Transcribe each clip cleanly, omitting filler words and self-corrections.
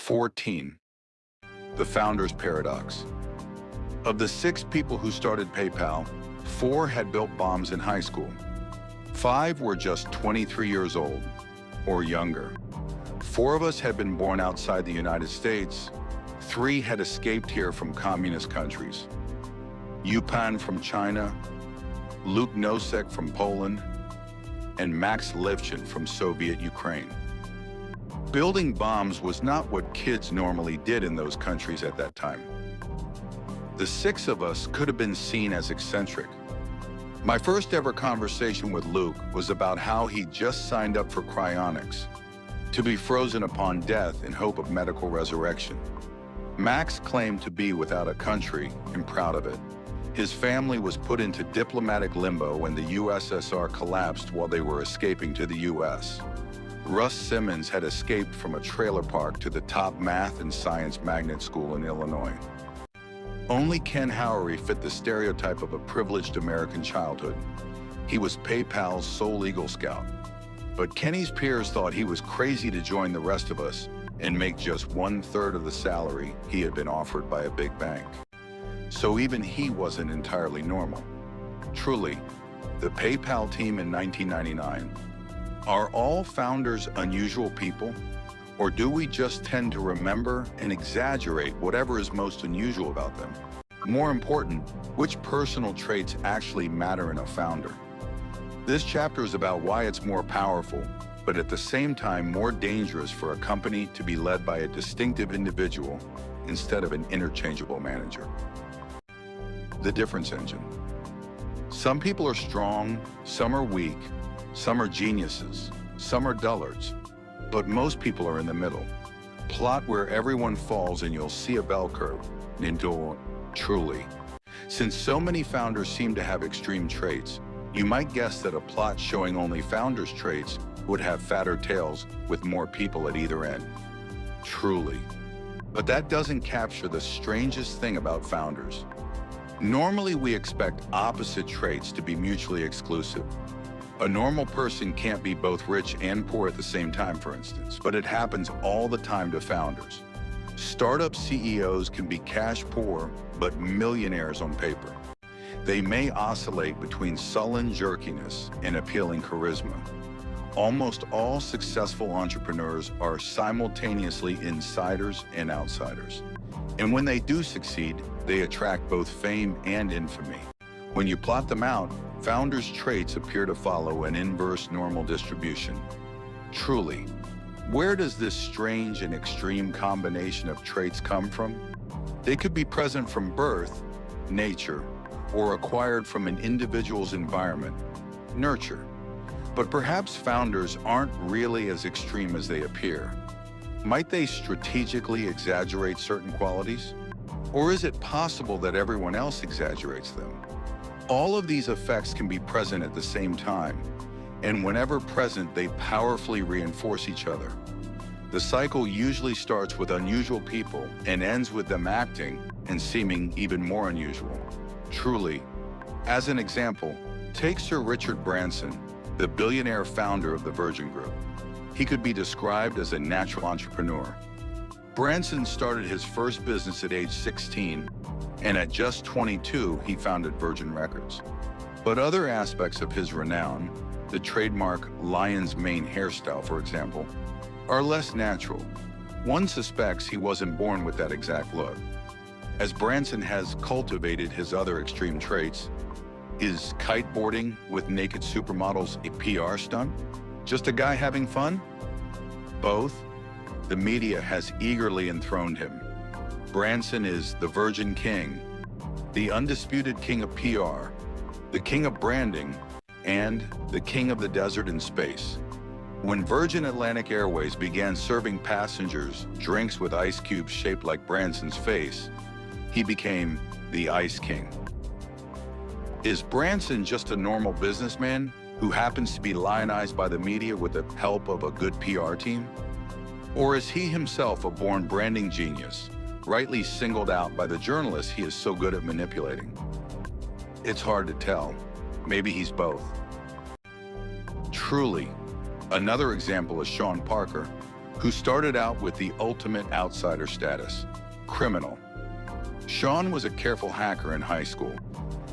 14. The Founder's Paradox. Of the 6 people who started PayPal, 4 had built bombs in high school. 5 were just 23 years old or younger. 4 of us had been born outside the United States. 3 had escaped here from communist countries. Yupan from China, Luke Nosek from Poland, and Max Levchin from Soviet Ukraine. Building bombs was not what kids normally did in those countries at that time. The 6 of us could have been seen as eccentric. My first ever conversation with Luke was about how he just signed up for cryonics, to be frozen upon death in hope of medical resurrection. Max claimed to be without a country and proud of it. His family was put into diplomatic limbo when the USSR collapsed while they were escaping to the US. Russ Simmons had escaped from a trailer park to the top math and science magnet school in Illinois. Only Ken Howery fit the stereotype of a privileged American childhood. He was PayPal's sole Eagle Scout. But Kenny's peers thought he was crazy to join the rest of us and make just 1/3 of the salary he had been offered by a big bank. So even he wasn't entirely normal. Truly, the PayPal team in 1999, are all founders unusual people? Or do we just tend to remember and exaggerate whatever is most unusual about them? More important, which personal traits actually matter in a founder? This chapter is about why it's more powerful, but at the same time more dangerous for a company to be led by a distinctive individual instead of an interchangeable manager. The difference engine. Some people are strong, some are weak, some are geniuses, some are dullards, but most people are in the middle. Plot where everyone falls and you'll see a bell curve. Truly. Since so many founders seem to have extreme traits, you might guess that a plot showing only founders' traits would have fatter tails with more people at either end. Truly. But that doesn't capture the strangest thing about founders. Normally, we expect opposite traits to be mutually exclusive. A normal person can't be both rich and poor at the same time, for instance, but it happens all the time to founders. Startup CEOs can be cash poor, but millionaires on paper. They may oscillate between sullen jerkiness and appealing charisma. Almost all successful entrepreneurs are simultaneously insiders and outsiders. And when they do succeed, they attract both fame and infamy. When you plot them out, founders' traits appear to follow an inverse normal distribution. Truly, where does this strange and extreme combination of traits come from? They could be present from birth, nature, or acquired from an individual's environment, nurture. But perhaps founders aren't really as extreme as they appear. Might they strategically exaggerate certain qualities? Or is it possible that everyone else exaggerates them? All of these effects can be present at the same time, and whenever present, they powerfully reinforce each other. The cycle usually starts with unusual people and ends with them acting and seeming even more unusual. Truly. As an example, take Sir Richard Branson, the billionaire founder of the Virgin Group. He could be described as a natural entrepreneur. Branson started his first business at age 16, and at just 22, he founded Virgin Records. But other aspects of his renown, the trademark lion's mane hairstyle, for example, are less natural. One suspects he wasn't born with that exact look. As Branson has cultivated his other extreme traits, is kiteboarding with naked supermodels a PR stunt? Just a guy having fun? Both. The media has eagerly enthroned him. Branson is the Virgin King, the undisputed king of PR, the king of branding, and the king of the desert and space. When Virgin Atlantic Airways began serving passengers drinks with ice cubes shaped like Branson's face, he became the Ice King. Is Branson just a normal businessman who happens to be lionized by the media with the help of a good PR team? Or is he himself a born branding genius, rightly singled out by the journalists he is so good at manipulating? It's hard to tell. Maybe he's both. Truly. Another example is Sean Parker, who started out with the ultimate outsider status, criminal. Sean was a careful hacker in high school,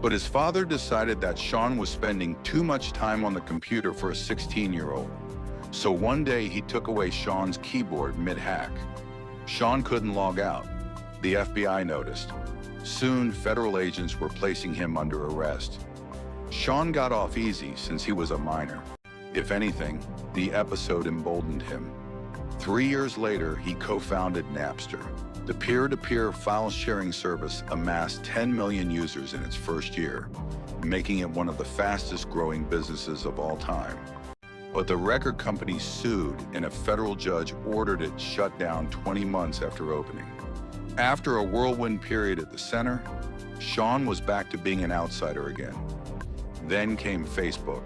but his father decided that Sean was spending too much time on the computer for a 16-year-old. So one day he took away Sean's keyboard mid-hack. Sean couldn't log out. The FBI noticed. Soon, federal agents were placing him under arrest. Sean got off easy since he was a minor. If anything, the episode emboldened him. 3 years later, he co-founded Napster. The peer-to-peer file-sharing service amassed 10 million users in its first year, making it one of the fastest-growing businesses of all time. But the record company sued, and a federal judge ordered it shut down 20 months after opening. After a whirlwind period at the center, Sean was back to being an outsider again. Then came Facebook.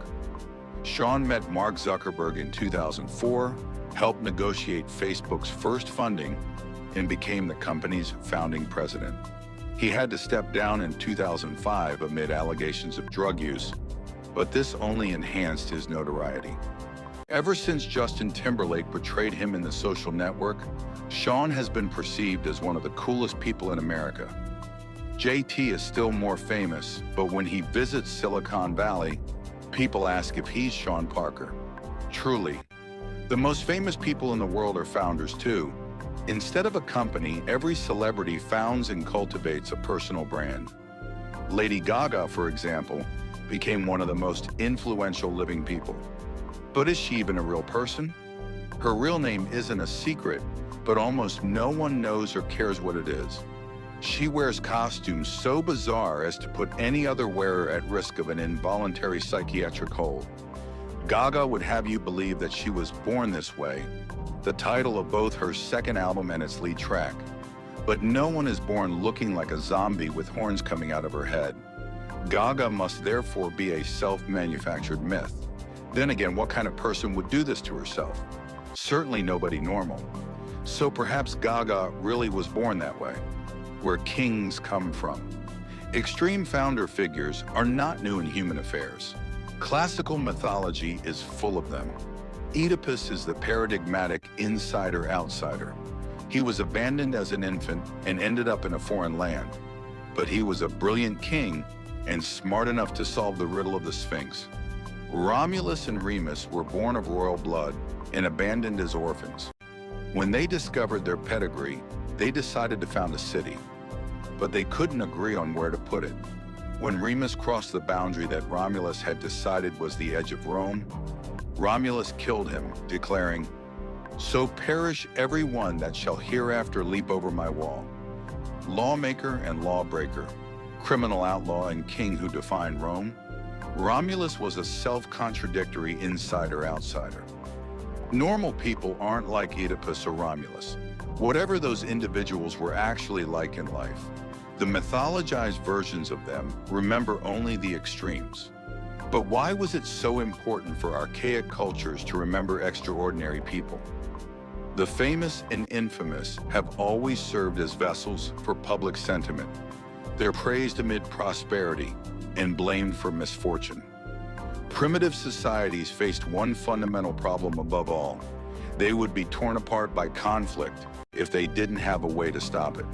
Sean met Mark Zuckerberg in 2004, helped negotiate Facebook's first funding, and became the company's founding president. He had to step down in 2005 amid allegations of drug use, but this only enhanced his notoriety. Ever since Justin Timberlake portrayed him in The Social Network, Sean has been perceived as one of the coolest people in America. JT is still more famous, but when he visits Silicon Valley, people ask if he's Sean Parker. Truly, the most famous people in the world are founders too. Instead of a company, every celebrity founds and cultivates a personal brand. Lady Gaga, for example, became one of the most influential living people. But is she even a real person? Her real name isn't a secret, but almost no one knows or cares what it is. She wears costumes so bizarre as to put any other wearer at risk of an involuntary psychiatric hold. Gaga would have you believe that she was born this way, the title of both her second album and its lead track. But no one is born looking like a zombie with horns coming out of her head. Gaga must therefore be a self-manufactured myth. Then again, what kind of person would do this to herself? Certainly nobody normal. So perhaps Gaga really was born that way, where kings come from. Extreme founder figures are not new in human affairs. Classical mythology is full of them. Oedipus is the paradigmatic insider-outsider. He was abandoned as an infant and ended up in a foreign land. But he was a brilliant king and smart enough to solve the riddle of the Sphinx. Romulus and Remus were born of royal blood and abandoned as orphans. When they discovered their pedigree, they decided to found a city. But they couldn't agree on where to put it. When Remus crossed the boundary that Romulus had decided was the edge of Rome, Romulus killed him, declaring, "So perish every one that shall hereafter leap over my wall." Lawmaker and lawbreaker, criminal outlaw and king who defined Rome, Romulus was a self-contradictory insider-outsider. Normal people aren't like Oedipus or Romulus. Whatever those individuals were actually like in life, the mythologized versions of them remember only the extremes. But why was it so important for archaic cultures to remember extraordinary people? The famous and infamous have always served as vessels for public sentiment. They're praised amid prosperity and blamed for misfortune. Primitive societies faced one fundamental problem above all. They would be torn apart by conflict if they didn't have a way to stop it.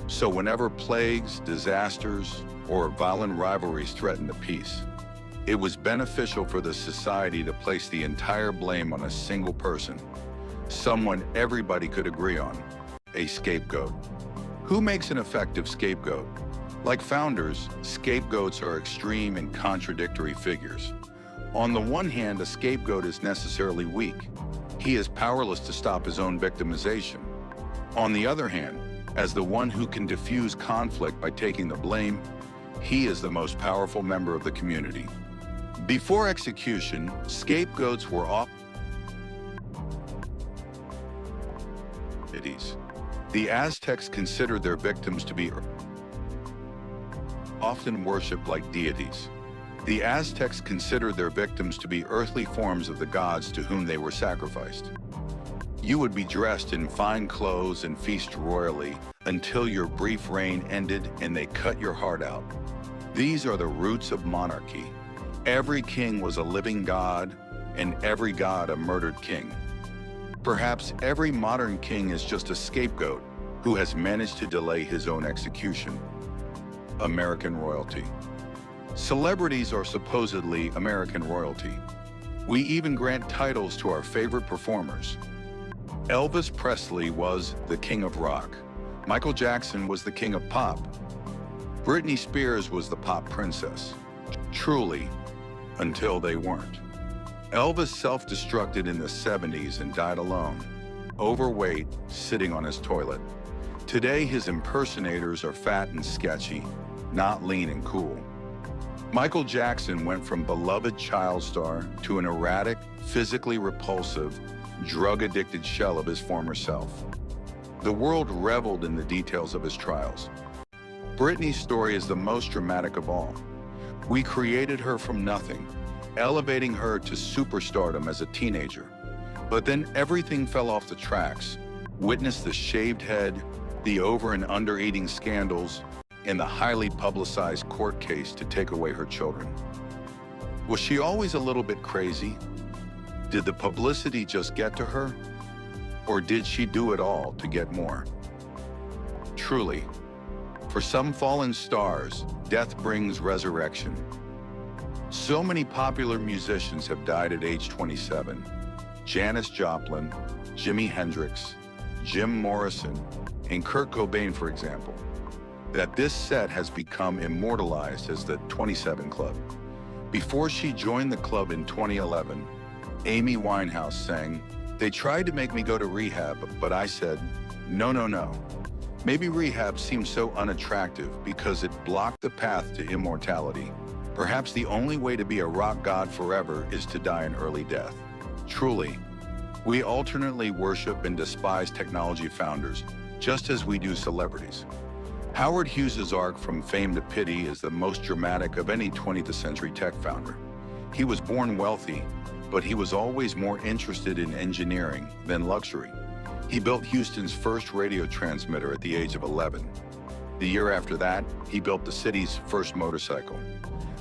So whenever plagues, disasters, or violent rivalries threatened the peace, it was beneficial for the society to place the entire blame on a single person, someone everybody could agree on, a scapegoat. Who makes an effective scapegoat? Like founders, scapegoats are extreme and contradictory figures. On the one hand, a scapegoat is necessarily weak. He is powerless to stop his own victimization. On the other hand, as the one who can diffuse conflict by taking the blame, he is the most powerful member of the community. Before execution, scapegoats were often deities. The Aztecs considered their victims to be often worshipped like deities. The Aztecs considered their victims to be earthly forms of the gods to whom they were sacrificed. You would be dressed in fine clothes and feast royally until your brief reign ended and they cut your heart out. These are the roots of monarchy. Every king was a living god, and every god a murdered king. Perhaps every modern king is just a scapegoat who has managed to delay his own execution. American royalty. Celebrities are supposedly American royalty. We even grant titles to our favorite performers. Elvis Presley was the king of rock. Michael Jackson was the king of pop. Britney Spears was the pop princess. Truly, until they weren't. Elvis self-destructed in the 70s and died alone, overweight, sitting on his toilet. Today, his impersonators are fat and sketchy, not lean and cool. Michael Jackson went from beloved child star to an erratic, physically repulsive, drug-addicted shell of his former self. The world reveled in the details of his trials. Britney's story is the most dramatic of all. We created her from nothing, elevating her to superstardom as a teenager. But then everything fell off the tracks. Witness the shaved head, the over and under eating scandals, and the highly publicized court case to take away her children. Was she always a little bit crazy? Did the publicity just get to her? Or did she do it all to get more? Truly, for some fallen stars, death brings resurrection. So many popular musicians have died at age 27. Janis Joplin, Jimi Hendrix, Jim Morrison, and Kurt Cobain, for example, that this set has become immortalized as the 27 Club. Before she joined the club in 2011, Amy Winehouse sang, "They tried to make me go to rehab, but I said, no, no, no." Maybe rehab seemed so unattractive because it blocked the path to immortality. Perhaps the only way to be a rock god forever is to die an early death. Truly, we alternately worship and despise technology founders, just as we do celebrities. Howard Hughes's arc from fame to pity is the most dramatic of any 20th century tech founder. He was born wealthy, but he was always more interested in engineering than luxury. He built Houston's first radio transmitter at the age of 11. The year after that, he built the city's first motorcycle.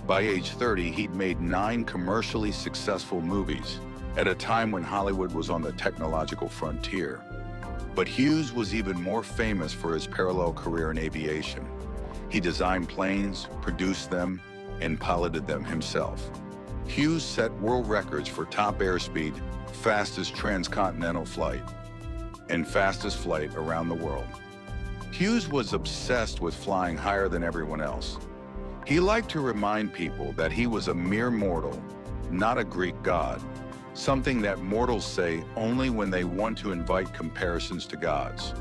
By age 30, he'd made 9 commercially successful movies at a time when Hollywood was on the technological frontier. But Hughes was even more famous for his parallel career in aviation. He designed planes, produced them, and piloted them himself. Hughes set world records for top airspeed, fastest transcontinental flight, and fastest flight around the world. Hughes was obsessed with flying higher than everyone else. He liked to remind people that he was a mere mortal, not a Greek god, something that mortals say only when they want to invite comparisons to gods.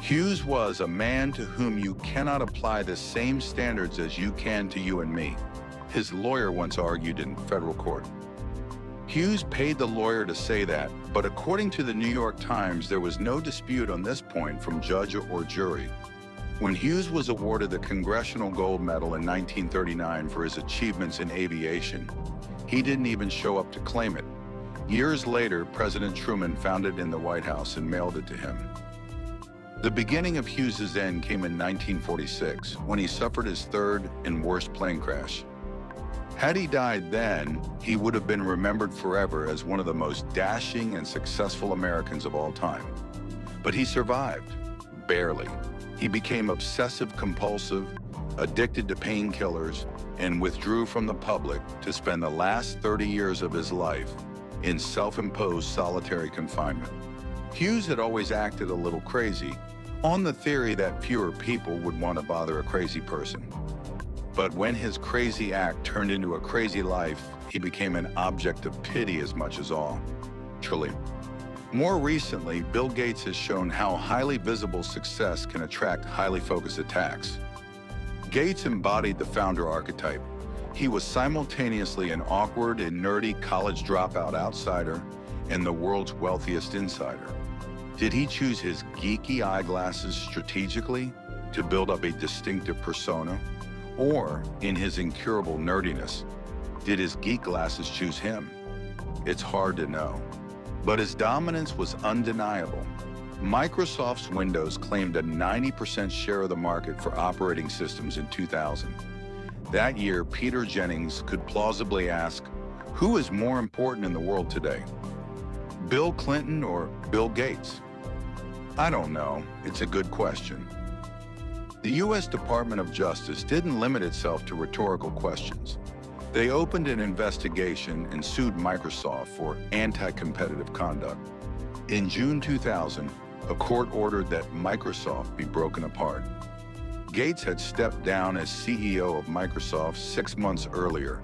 Hughes was a man to whom you cannot apply the same standards as you can to you and me, his lawyer once argued in federal court. Hughes paid the lawyer to say that, but according to the New York Times, there was no dispute on this point from judge or jury. When Hughes was awarded the Congressional Gold Medal in 1939 for his achievements in aviation, he didn't even show up to claim it. Years later, President Truman found it in the White House and mailed it to him. The beginning of Hughes's end came in 1946, when he suffered his third and worst plane crash. Had he died then, he would have been remembered forever as one of the most dashing and successful Americans of all time. But he survived, barely. He became obsessive-compulsive, addicted to painkillers, and withdrew from the public to spend the last 30 years of his life in self-imposed solitary confinement. Hughes had always acted a little crazy, on the theory that fewer people would want to bother a crazy person. But when his crazy act turned into a crazy life, he became an object of pity as much as awe. Truly. More recently, Bill Gates has shown how highly visible success can attract highly focused attacks. Gates embodied the founder archetype. He was simultaneously an awkward and nerdy college dropout outsider and the world's wealthiest insider. Did he choose his geeky eyeglasses strategically to build up a distinctive persona? Or, in his incurable nerdiness, did his geek glasses choose him? It's hard to know. But his dominance was undeniable. Microsoft's Windows claimed a 90% share of the market for operating systems in 2000. That year, Peter Jennings could plausibly ask, who is more important in the world today? Bill Clinton or Bill Gates? I don't know. It's a good question. The U.S. Department of Justice didn't limit itself to rhetorical questions. They opened an investigation and sued Microsoft for anti-competitive conduct. In June 2000, a court ordered that Microsoft be broken apart. Gates had stepped down as CEO of Microsoft 6 months earlier,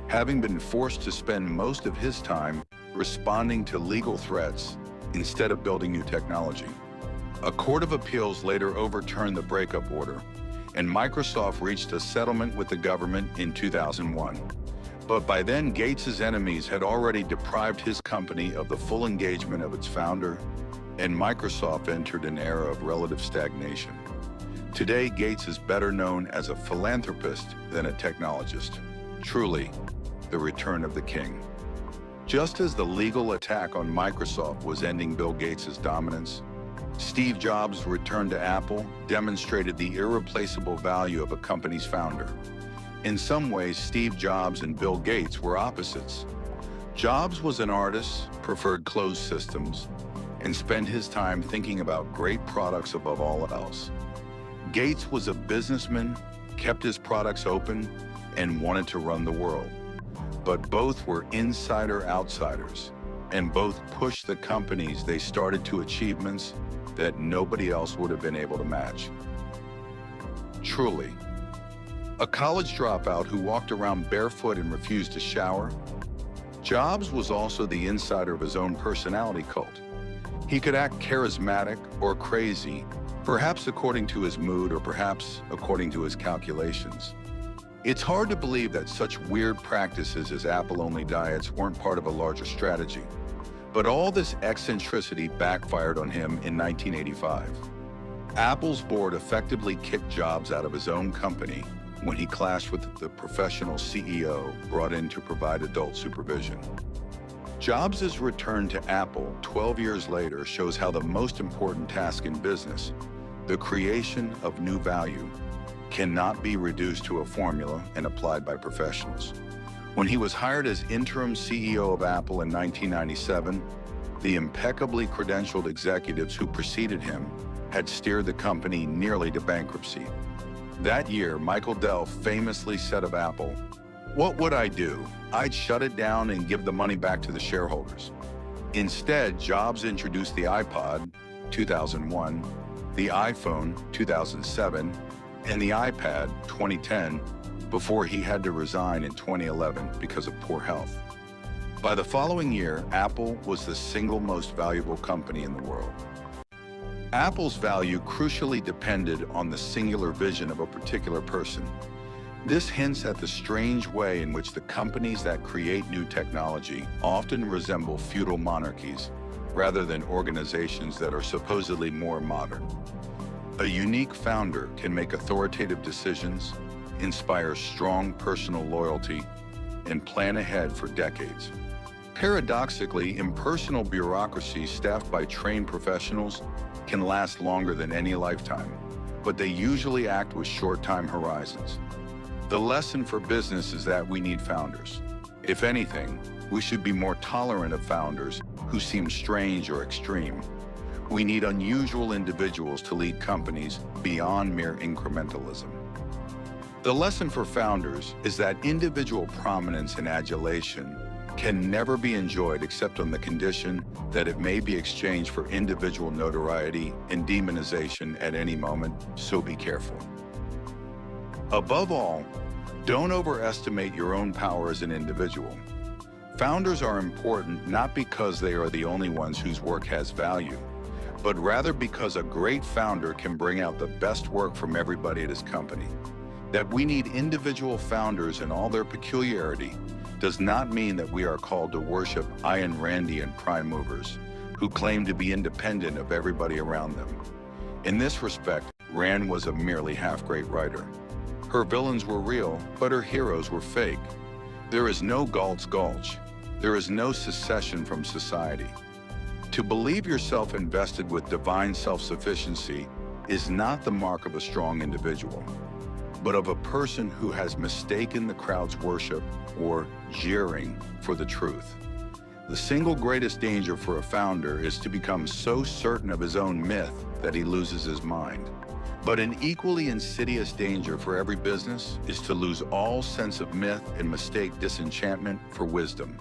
having been forced to spend most of his time responding to legal threats instead of building new technology. A court of appeals later overturned the breakup order, and Microsoft reached a settlement with the government in 2001. But by then, Gates's enemies had already deprived his company of the full engagement of its founder, and Microsoft entered an era of relative stagnation. Today, Gates is better known as a philanthropist than a technologist. Truly, the return of the king. Just as the legal attack on Microsoft was ending Bill Gates's dominance, Steve Jobs' return to Apple demonstrated the irreplaceable value of a company's founder. In some ways, Steve Jobs and Bill Gates were opposites. Jobs was an artist, preferred closed systems, and spent his time thinking about great products above all else. Gates was a businessman, kept his products open, and wanted to run the world. But both were insider-outsiders, and both pushed the companies they started to achievements that nobody else would have been able to match. Truly, a college dropout who walked around barefoot and refused to shower, Jobs was also the insider of his own personality cult. He could act charismatic or crazy, perhaps according to his mood or perhaps according to his calculations. It's hard to believe that such weird practices as Apple-only diets weren't part of a larger strategy. But all this eccentricity backfired on him in 1985. Apple's board effectively kicked Jobs out of his own company when he clashed with the professional CEO brought in to provide adult supervision. Jobs' return to Apple 12 years later shows how the most important task in business, the creation of new value, cannot be reduced to a formula and applied by professionals. When he was hired as interim CEO of Apple in 1997, the impeccably credentialed executives who preceded him had steered the company nearly to bankruptcy. That year, Michael Dell famously said of Apple, "What would I do? I'd shut it down and give the money back to the shareholders." Instead, Jobs introduced the iPod, 2001, the iPhone, 2007, and the iPad, 2010, before he had to resign in 2011 because of poor health. By the following year, Apple was the single most valuable company in the world. Apple's value crucially depended on the singular vision of a particular person. This hints at the strange way in which the companies that create new technology often resemble feudal monarchies rather than organizations that are supposedly more modern. A unique founder can make authoritative decisions, inspire strong personal loyalty, and plan ahead for decades. Paradoxically, impersonal bureaucracy staffed by trained professionals can last longer than any lifetime, but they usually act with short time horizons. The lesson for business is that we need founders. If anything, we should be more tolerant of founders who seem strange or extreme. We need unusual individuals to lead companies beyond mere incrementalism. The lesson for founders is that individual prominence and adulation can never be enjoyed except on the condition that it may be exchanged for individual notoriety and demonization at any moment, so be careful. Above all, don't overestimate your own power as an individual. Founders are important not because they are the only ones whose work has value, but rather because a great founder can bring out the best work from everybody at his company. That we need individual founders in all their peculiarity does not mean that we are called to worship Ayn Randian prime movers who claim to be independent of everybody around them. In this respect, Rand was a merely half-great writer. Her villains were real, but her heroes were fake. There is no Galt's Gulch. There is no secession from society. To believe yourself invested with divine self-sufficiency is not the mark of a strong individual, but of a person who has mistaken the crowd's worship or jeering for the truth. The single greatest danger for a founder is to become so certain of his own myth that he loses his mind. But an equally insidious danger for every business is to lose all sense of myth and mistake disenchantment for wisdom.